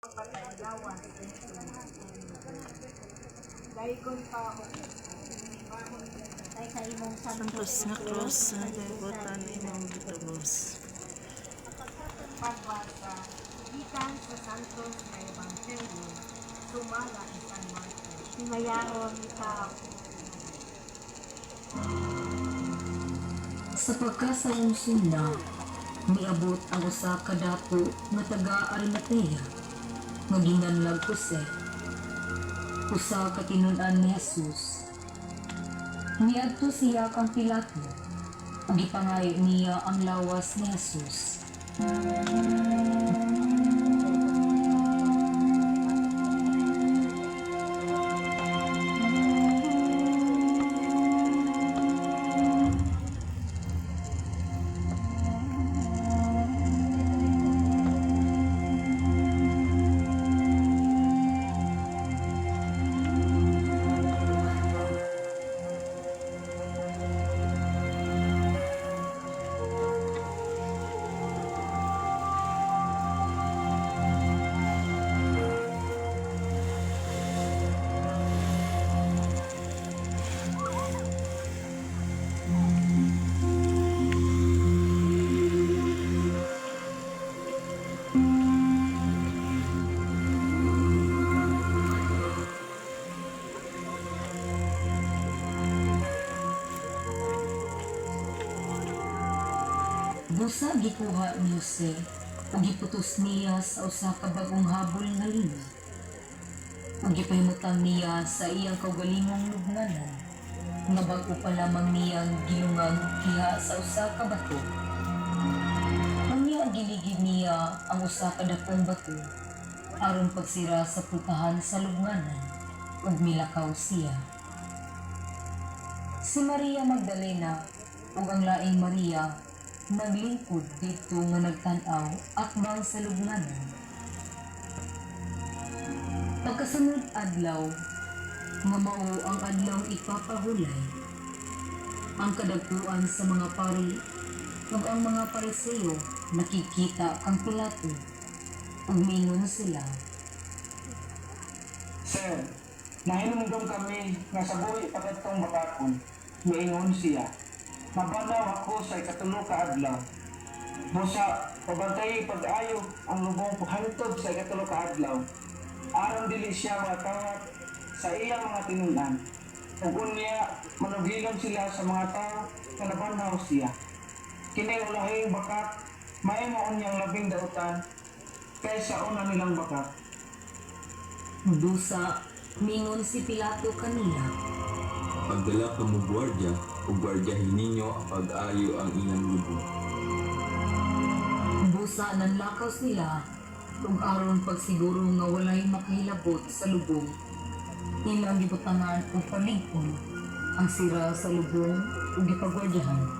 Pagkalawan, daikon pa ako. Tay sa imong Santos na cross sa kaibutan imong gitubos. Pagbasa, gikan sa Santos na Ebanghelyo, sumala ang San Marcos. Himayaon ikaw. Sa pagkasayang sunda, miabot ang usa ka dato nga taga Arimatea, nga ginganlag Jose, usa ka tinun-an ni Jesus. Miadto siya kang Pilato, ug gipangay niya ang lawas ni Jesus. Busa gikuha ni Jose ug giputos niya sa usa ka bagong habol nga lina. Ug gipahimutang niya sa iyang kaugalingong lubnganan nga bag-o pa lamang niyang gilungan diha sa usa ka bato. Unya giligid niya ang usa ka dakong bato aron pagsira sa pultahan sa lubnganan ug milakaw siya. Si Maria Magdalena ug ang laing Maria naglingkod dito nga nagtan-aw akbang sa lubnganan. Pagkasunod adlaw, nga mao ang adlaw ipapahulay, ang kadagpuan sa mga pari ug ang mga Pariseo nakikita kang Pilato ug mingon sila. Sir, nahinumdum kami nga sa buhi pagkatong bakakon, miingon siya. Mabanaw ako sa ikatulo ka adlaw. Busa, pabantay pag-ayo ang lubong hantod sa ikatulo ka adlaw. Aron dili siya matawat sa iyang mga tinunan. Ug unya manugilon sila sa mga tao nga nabanaw siya. Kini ulahing bakat, mahimo unyang labing dautan kaysa una nilang bakat. Dusa, mingon si Pilato kanila. Pagdala ka mo gwardiya, o gwardiyahin ninyo ang pag-ayo ang ilang lubong. Busa nanlakaw sila ug aron pagsiguro nga walay makahilabot sa lubong. Ilang gibutangan o paligpon ang sira sa lubong ug gipagwardyahan.